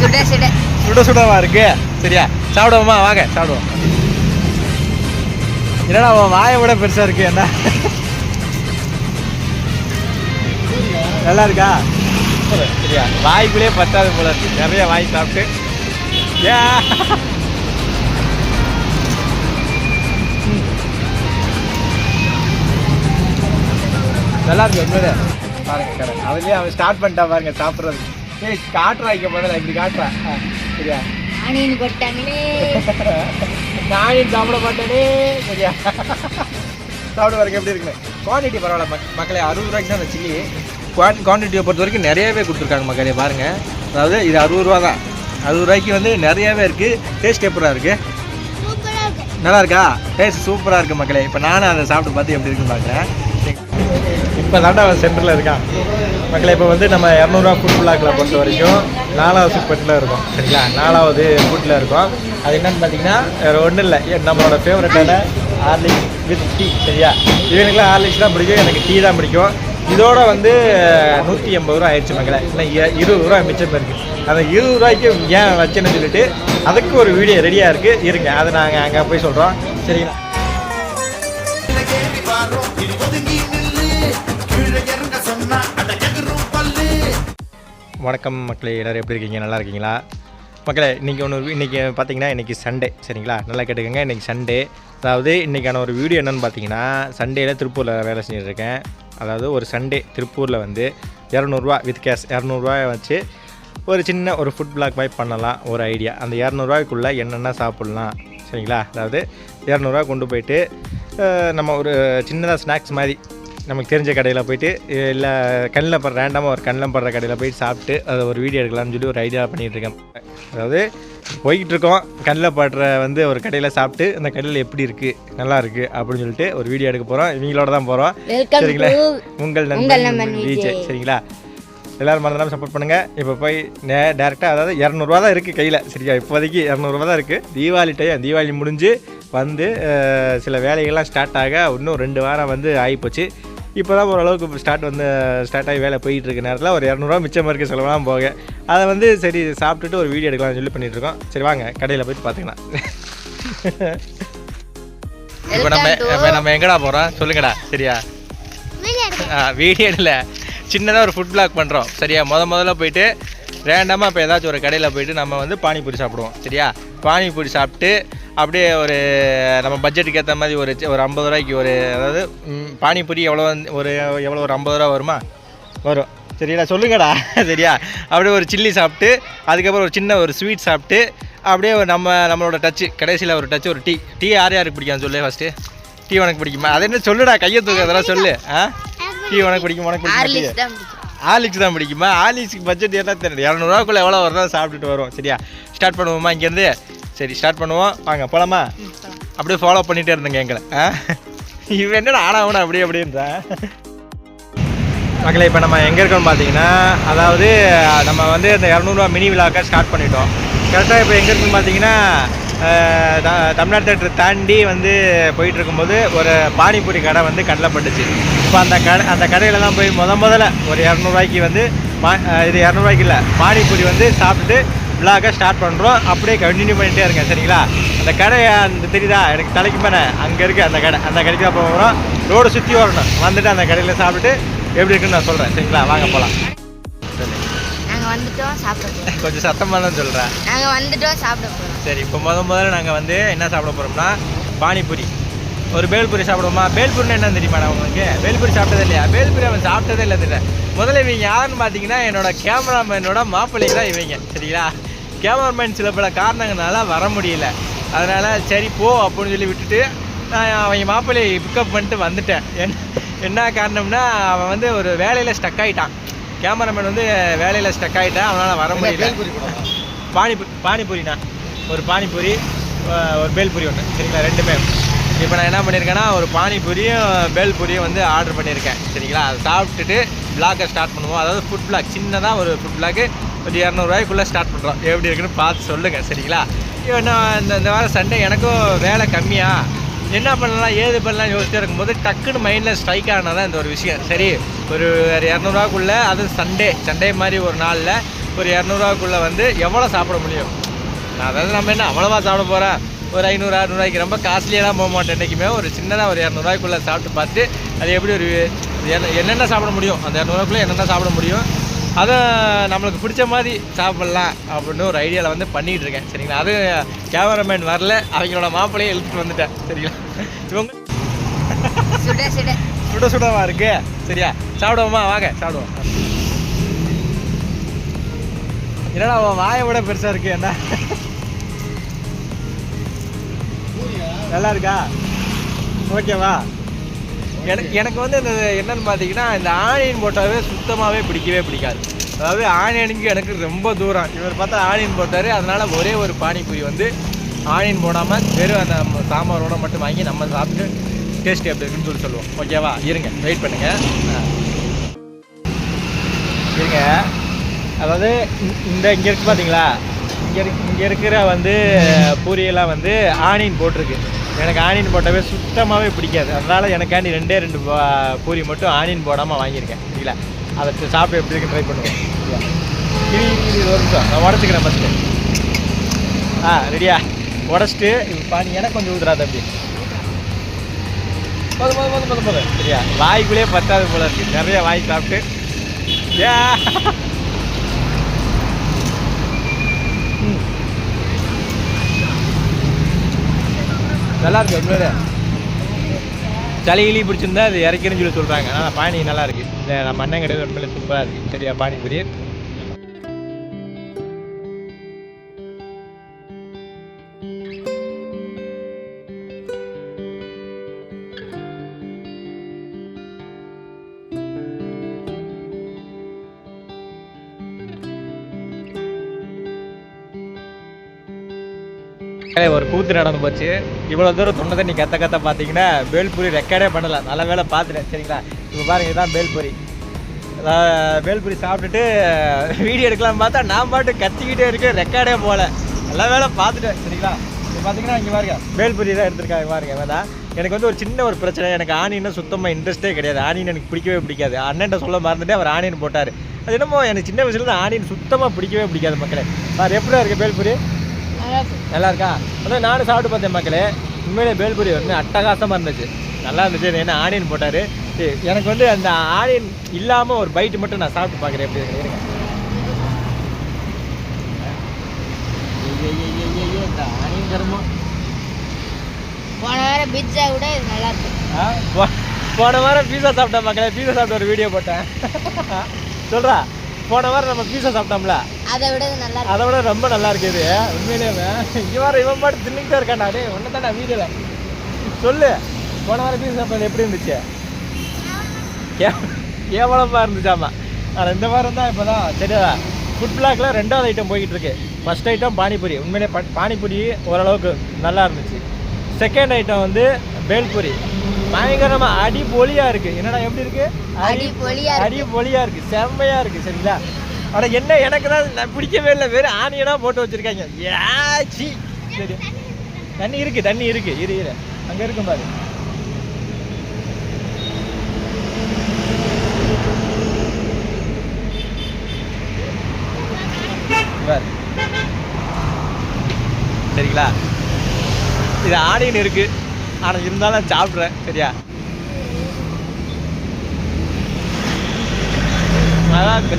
சுட சுடவா இருக்கு. சரியா சாப்பிடுவோமா? வாங்க சாப்பிடுவோம். என்னடா அவன் வாயை விட பெருசா இருக்கு. என்ன நல்லா இருக்கா? சரியா வாய்க்குள்ளேயே பத்தாது போல இருக்கு. நிறைய வாய் சாப்பிட்டு நல்லா இருக்கு. உண்மையிலே பாருங்க கடை அதுலேயே அவன் ஸ்டார்ட் பண்ணிட்டான் பாருங்க சாப்பிட்றது. ஏய் காட்டுறா இங்கே பண்ணல இப்படி காட்டுறா. சரியா ஆனியன் போட்டாங்களே நானும் சாப்பிட மாட்டேனே. சரியா சாப்பிட பாருங்க எப்படி இருக்குன்னு. குவான்டிட்டி பரவாயில்ல மக்களே. 60 ரூபாய்க்கு தான் அந்த சில்லி. குவான்டிட்டியை பொறுத்த வரைக்கும் நிறையவே கொடுத்துருக்காங்க மக்களே. பாருங்கள் அதாவது இது 60 ரூபா தான். 60 ரூபாய்க்கு வந்து நிறையாவே இருக்குது. டேஸ்ட் எப்படா இருக்குது? நல்லா இருக்கா? டேஸ்ட் சூப்பராக இருக்குது மக்களே. இப்போ நானும் அதை சாப்பிட்டு பார்த்து எப்படி இருக்குன்னு பார்க்குறேன். இப்போ தாண்டா சென்டரில் இருக்கான் மக்களே. இப்போ வந்து நம்ம 200 ஃபுட் பிளாக்கில் பொறுத்த வரைக்கும் 4வது ஃபுட்டில் இருக்கும். சரிங்களா 4வது ஃபுட்டில் இருக்கும். அது என்னென்னு பார்த்தீங்கன்னா வேறு ஒன்றும் இல்லை, நம்மளோட ஃபேவரட்டான ஹார்லிக்ஸ் வித் டீ. சரியா இவனுக்குலாம் ஹார்லிக்ஸ் தான் பிடிக்கும், எனக்கு டீ தான் பிடிக்கும். இதோட வந்து 180 ரூபா ஆயிடுச்சு மக்களே. இன்னும் 20 ரூபா மிச்சம் இருக்குது. அந்த 20 ரூபாய்க்கு ஏன் வச்சேன்னு சொல்லிட்டு அதுக்கு ஒரு வீடியோ ரெடியாக இருக்குது. இருங்க அதை நாங்கள் அங்கே போய் சொல்கிறோம். சரிங்களா வணக்கம் மக்களே, எல்லோரும் எப்படி இருக்கீங்க? நல்லா இருக்கீங்களா மக்களே? இன்றைக்கி பார்த்தீங்கன்னா இன்றைக்கி சண்டே. சரிங்களா நல்லா கேட்டுக்கோங்க. இன்றைக்கி சண்டே. அதாவது இன்றைக்கான ஒரு வீடியோ என்னென்னு பார்த்தீங்கன்னா சண்டேயில் திருப்பூரில் வேலை செஞ்சுட்ருக்கேன். அதாவது ஒரு சண்டே திருப்பூரில் வந்து 200 ரூபா வித் கேஷ் 200 ரூபாயை வச்சு ஒரு சின்ன ஒரு ஃபுட் பிளாக் மாதிரி பண்ணலாம் ஒரு ஐடியா. அந்த 200 ரூபாய்க்குள்ளே என்னென்ன சாப்பிட்லாம். சரிங்களா அதாவது 200 ரூபா கொண்டு போயிட்டு நம்ம ஒரு சின்னதாக ஸ்நாக்ஸ் மாதிரி நமக்கு தெரிஞ்ச கடையில் போய்ட்டு இல்லை கண்ணில் படுற ரேண்டமாக ஒரு கண்ணில் படுற கடையில் போய்ட்டு சாப்பிட்டு அதை ஒரு வீடியோ எடுக்கலாம்னு சொல்லி ஒரு ஐடியா பண்ணிகிட்ருக்கேன். அதாவது போய்கிட்டு இருக்கோம், கண்ணில் படுற வந்து ஒரு கடையில் சாப்பிட்டு அந்த கடையில் எப்படி இருக்குது நல்லா இருக்குது அப்படின்னு சொல்லிட்டு ஒரு வீடியோ எடுக்க போகிறோம். இவங்களோட தான் போகிறோம். சரிங்களா உங்கள் நண்பன் விஜய். சரிங்களா எல்லோரும் மறந்துடாமல் சப்போர்ட் பண்ணுங்கள். இப்போ போய் டேரெக்டாக அதாவது 200 ரூபா தான் இருக்குது கையில். சரியா இப்போதைக்கு 200 ரூபா தான் இருக்குது. தீபாவளி முடிஞ்சு வந்து சில வேலைகள்லாம் ஸ்டார்ட் ஆக இன்னும் 2 வாரம் வந்து ஆகிப்போச்சு. இப்போ தான் ஓரளவுக்கு ஸ்டார்ட் ஆகி வேலை போயிட்டுருக்க நேரத்தில் ஒரு 200 ரூபா மிச்சமாக இருக்குது செலவெல்லாம் போக. அதை வந்து சரி சாப்பிட்டுட்டு ஒரு வீடியோ எடுக்கலாம்னு சொல்லி பண்ணிகிட்ருக்கோம். சரி வாங்க கடையில் போய்ட்டு பார்த்துக்கலாம். இப்போ நம்ம எங்கடா போகிறோம் சொல்லுங்கடா. சரியா வீடியோ இல்லை, சின்னதாக ஒரு ஃபுட் பிளாக் பண்ணுறோம். சரியா முதல்ல போயிட்டு ரேண்டமாக இப்போ ஏதாச்சும் ஒரு கடையில் போய்ட்டு நம்ம வந்து பானிபூரி சாப்பிடுவோம். சரியா பானிபூரி சாப்பிட்டு அப்படியே ஒரு நம்ம பட்ஜெட்டுக்கு ஏற்ற மாதிரி ஒரு 50 ரூபாய்க்கு ஒரு அதாவது பானிபூரி எவ்வளோ ஒரு 50 ரூபா வருமா? வரும். சரியா சொல்லுங்கடா. சரியா அப்படியே ஒரு சில்லி சாப்பிட்டு அதுக்கப்புறம் ஒரு சின்ன ஒரு ஸ்வீட் சாப்பிட்டு அப்படியே நம்மளோட டச்சு கடைசியில் ஒரு டச்சு ஒரு டீ யாருக்கு பிடிக்கும் சொல்லு ஃபஸ்ட்டு. டீ உனக்கு பிடிக்குமா? அது என்ன சொல்லுடா, கையை தூக்க அதெல்லாம் சொல்லு. டீ உனக்கு பிடிக்கும்? ஹார்லிக்ஸ் தான் பிடிக்குமா? ஹார்லிக்ஸுக்கு பட்ஜெட் என்ன தெரியல. 200 ரூபாக்குள்ளே எவ்வளோ வருதோ சாப்பிட்டுட்டு வரும். சரியா ஸ்டார்ட் பண்ணுவோமா இங்கேருந்து? சரி ஸ்டார்ட் பண்ணுவோம் வாங்க போகலாமா? அப்படியே ஃபாலோ பண்ணிகிட்டே இருந்தேங்க எங்களை. இவன் என்னடா ஆனாவனா அப்படின்றா மக்களை. இப்போ நம்ம எங்கே இருக்கோம்னு பார்த்தீங்கன்னா அதாவது நம்ம வந்து இந்த 200 ரூபா மினி விழாக்க ஸ்டார்ட் பண்ணிட்டோம். கரெக்டாக இப்போ எங்கே இருக்குன்னு பார்த்தீங்கன்னா தமிழ்நாடு தேட்டர் தாண்டி வந்து போயிட்டு இருக்கும்போது ஒரு பானிபூரி கடை வந்து கண்ணில் பட்டுச்சு. இப்போ அந்த கடையில் தான் போய் முதல்ல ஒரு 200 ரூபாய்க்கு வந்து இது 200 ரூபாய்க்கு இல்லை பானிபூரி வந்து சாப்பிட்டுட்டு விழாக்க ஸ்டார்ட் பண்ணுறோம். அப்படியே கண்டினியூ பண்ணிகிட்டே இருங்க. சரிங்களா அந்த கடை அந்த தெரியுதா எனக்கு தலைக்கு மேலே அங்கே இருக்குது அந்த கடை. அந்த கடைக்கு தான் போகிறோம். ரோடு சுற்றி வரணும். வந்துட்டு அந்த கடையில் சாப்பிட்டுட்டு எப்படி இருக்குன்னு நான் சொல்கிறேன். சரிங்களா வாங்க போகலாம். சரி வந்துட்டோம் சாப்பிட போறோம். கொஞ்சம் சத்தமாக தான் சொல்கிறேன். நாங்கள் வந்துட்டோம் சாப்பிட போகிறோம். சரி இப்போ முதல்ல நாங்கள் வந்து என்ன சாப்பிட போகிறோம்னா பானிபூரி. ஒரு பேல்பூரி சாப்பிடுவோமா? பேல்பூரின்னு என்ன தெரியுமா? உங்களுக்கு பேல்பூரி சாப்பிட்டதே இல்லையா? பேல்பூரி அவன் சாப்பிட்டதே இல்லை தெரியல. முதல்ல இவங்க யாருன்னு பார்த்தீங்கன்னா என்னோட கேமராமேனோட மாப்பிள்ளைக்கு தான் இவங்க. சரிங்களா கேமராமேன் சில பல காரணங்களால வர முடியல. அதனால் சரி போ அப்படின்னு சொல்லி விட்டுட்டு நான் அவங்க மாப்பிள்ளையை பிக்கப் பண்ணிட்டு வந்துட்டேன். என்ன காரணம்னா அவன் வந்து ஒரு வேலையில் ஸ்டக் ஆகிட்டான். கேமராமேன் வந்து வேலையில் ஸ்டக் ஆகிட்டான். அவனால் வர முடியல. பானிபூரிண்ணா ஒரு பானிபூரி ஒரு பேல்பூரி ஒன்று. சரிங்களா ரெண்டுமே. இப்போ நான் என்ன பண்ணியிருக்கேன்னா ஒரு பானிபூரியும் பேல்பூரியும் வந்து ஆர்டர் பண்ணியிருக்கேன். சரிங்களா அதை சாப்பிட்டுட்டு பிளாக்கை ஸ்டார்ட் பண்ணுவோம். அதாவது ஃபுட் பிளாக் சின்னதாக ஒரு ஃபுட் பிளாக்கு ஒரு 200 ரூபாய்க்குள்ளே ஸ்டார்ட் பண்ணுறோம். எப்படி இருக்குன்னு பார்த்து சொல்லுங்கள். சரிங்களா இந்த வாரம் சண்டே எனக்கும் வேலை கம்மியாக என்ன பண்ணலாம் ஏது பண்ணலாம் யோசிச்சுட்டு இருக்கும்போது டக்குன்னு மைண்டில் ஸ்ட்ரைக் ஆனால் தான் இந்த ஒரு விஷயம். சரி ஒரு 200 ரூபாக்குள்ளே அது சண்டே மாதிரி ஒரு நாளில் ஒரு 200ரூவாக்குள்ளே வந்து எவ்வளோ சாப்பிட முடியும். நான் அதாவது நம்ம என்ன அவ்வளோவா சாப்பிட போகிறேன், ஒரு 500 600ரூவாய்க்கு ரொம்ப காஸ்ட்லியெல்லாம் போக மாட்டேன். என்றைக்குமே ஒரு சின்னதாக ஒரு 200ரூவாய்க்குள்ளே சாப்பிட்டு பார்த்து அது எப்படி ஒரு என்னென்ன சாப்பிட முடியும், அந்த 200ரூவாய்க்குள்ளே என்னென்ன சாப்பிட முடியும், அதை நம்மளுக்கு பிடிச்ச மாதிரி சாப்பிட்லாம் அப்படின்னு ஒரு ஐடியாவில் வந்து பண்ணிகிட்டு இருக்கேன். சரிங்களா, அது கேமராமேன் வரல, அவங்களோட மாப்பிள்ளையே இழுத்துட்டு வந்துட்டேன். சரிங்களா, இவங்க சுட சுட சுட சுடவா இருக்கு. சரியா, சாப்பிடுவோமா, வாங்க சாப்பிடுவோம். என்னடா அவன் வாயை விட பெருசாக இருக்கு, என்ன நல்லா இருக்கா, ஓகேவா? எனக்கு வந்து இந்த என்னன்னு பார்த்தீங்கன்னா, இந்த ஆனியன் போட்டாவே சுத்தமாகவே பிடிக்காது. அதாவது ஆனியனுக்கு எனக்கு ரொம்ப தூரம். இவர் பார்த்தா ஆனியன் போட்டார், அதனால் ஒரே ஒரு பானிபூரி வந்து ஆனியன் போடாமல் வெறும் அந்த சாம்பாரோட மட்டும் வாங்கி நம்ம சாப்பிட்டு டேஸ்ட் எப்படி இருக்குன்னு சொல்லுவோம். ஓகேவா, இருங்க வெயிட் பண்ணுங்கள். இருங்க, அதாவது இங்கே இருக்குது பார்த்தீங்களா, இங்கே இருக்கிற வந்து பூரியெல்லாம் வந்து ஆனியன் போட்டிருக்கு. எனக்கு ஆனியன் போட்டாவே சுத்தமாகவே பிடிக்காது. அதனால் எனக்காண்டி 2 பூரி மட்டும் ஆனியன் போடாமல் வாங்கியிருக்கேன். சரிங்களா, அதை சாப்பிட்டு எப்படி இருக்குன்னு ட்ரை பண்ணுவேன். சரியா, ஒரு நிமிஷம் நான் உடச்சிக்கிறேன் ஃபஸ்ட்டு. ரெடியா, உடச்சிட்டு இப்போ பானி எனக்கு கொஞ்சம் ஊதுறா தம்பி. போதும். சரியா, வாய்க்குள்ளேயே பத்தாது போல இருக்குது, நிறைய வாய் சாப்பிட்டு. நல்லா இருக்கு உண்மையிலே. சளி கிளி பிடிச்சிருந்தா அது இறக்கிறேன்னு சொல்கிறாங்க. ஆனால் பானி நல்லா இருக்குது. இந்த நம்ம அண்ணன் கிடையாது, உண்மையிலே சூப்பராக இருக்குது. சரியா, பானிபூரி ஒரு கூத்து நடந்து போச்சு. இவ்வளோ தூரம் சொன்னதை நீ கத்த பார்த்தீங்கன்னா பேல்பூரி ரெக்கார்டே பண்ணலை. நல்ல வேலை பார்த்துட்டேன். சரிங்களா, இப்போ பாருங்க, இதுதான் பேல்பூரி. பேல்பூரி சாப்பிட்டுட்டு வீடியோ எடுக்கலாம் பார்த்தா நான் பாட்டு கத்திக்கிட்டே இருக்கேன், ரெக்கார்டே போகல. நல்ல வேலை பார்த்துட்டேன். சரிங்களா, இப்போ பார்த்தீங்கன்னா இங்கே பாருங்க பேல்பூரி தான் எடுத்திருக்காங்க. பாருங்க வேணா, எனக்கு வந்து ஒரு சின்ன ஒரு பிரச்சனை. எனக்கு ஆனியன் சுத்தமாக இன்ட்ரெஸ்ட்டே கிடையாது. ஆனியன் எனக்கு பிடிக்காது. அண்ணன்ட்ட சொல்ல மறந்துட்டு அவர் ஆனியன் போட்டார். அது என்னமோ எனக்கு சின்ன வயசுல ஆனியன் சுத்தமாக பிடிக்காது மக்களே. வேறு எப்படியா இருக்குது பேல்பூரி? நல்லா இருக்கா? அதான் நானும் சாப்பிட்டு பார்த்தேன் மக்களே. உண்மையிலே பேல்பூரி வந்து அட்டகாசமாக இருந்துச்சு, நல்லா இருந்துச்சு. என்ன ஆனியன் போட்டார். எனக்கு வந்து அந்த ஆனியன் இல்லாமல் ஒரு பைட்டு மட்டும் நான் சாப்பிட்டு பார்க்குறேன் எப்படி இருக்கு. இந்த ஆனியன் கருமம். போன வாரம் பீட்சா கூட இது நல்லா இருக்கு. போன வாரம் பீஸா சாப்பிட்டேன் மக்களே. பீஸா சாப்பிட்ட ஒரு வீடியோ போட்டேன். சொல்கிறா, போன வாரம் நம்ம பீஸா சாப்பிட்டோம்ல, அதை விட ரொம்ப நல்லா இருக்குது உண்மையிலேயே. இவன் பாட்டு தின்னுக்கிட்டே இருக்காண்டா. டே ஒன்று தானே வீடியோவில் சொல்லு. போன வாரம் பீஸா சாப்பிட்டது எப்படி இருந்துச்சு? கேவலமாக இருந்துச்சாமா. ஆனால் இந்த வாரம் தான் இப்போ தான் சரியா ஃபுட் பிளாக்ல 2வது ஐட்டம் போய்கிட்டு இருக்கு. First item panipuri. உண்மையிலே பானிபூரி ஓரளவுக்கு நல்லா இருந்துச்சு. செகண்ட் ஐட்டம் வந்து பேல்பூரி. பயங்கரமாக அடிபொலியாக இருக்குது. என்னடா எப்படி இருக்குது? அடிபொலியாக இருக்குது, செம்மையாக இருக்குது. சரிங்களா, ஆனால் என்ன எனக்கு தான் பிடிக்கவே இல்லை. வெறும் ஆனியனாக போட்டு வச்சுருக்காங்க. ஏச்சி. சரி, தண்ணி இருக்குது இரு அங்கே இருக்கும் பாரு. சரிங்களா, இது ஆனியன் இருக்குது, ஆனால் இருந்தாலும் சாப்பிட்றேன். சரியா, நல்லா இருக்கு.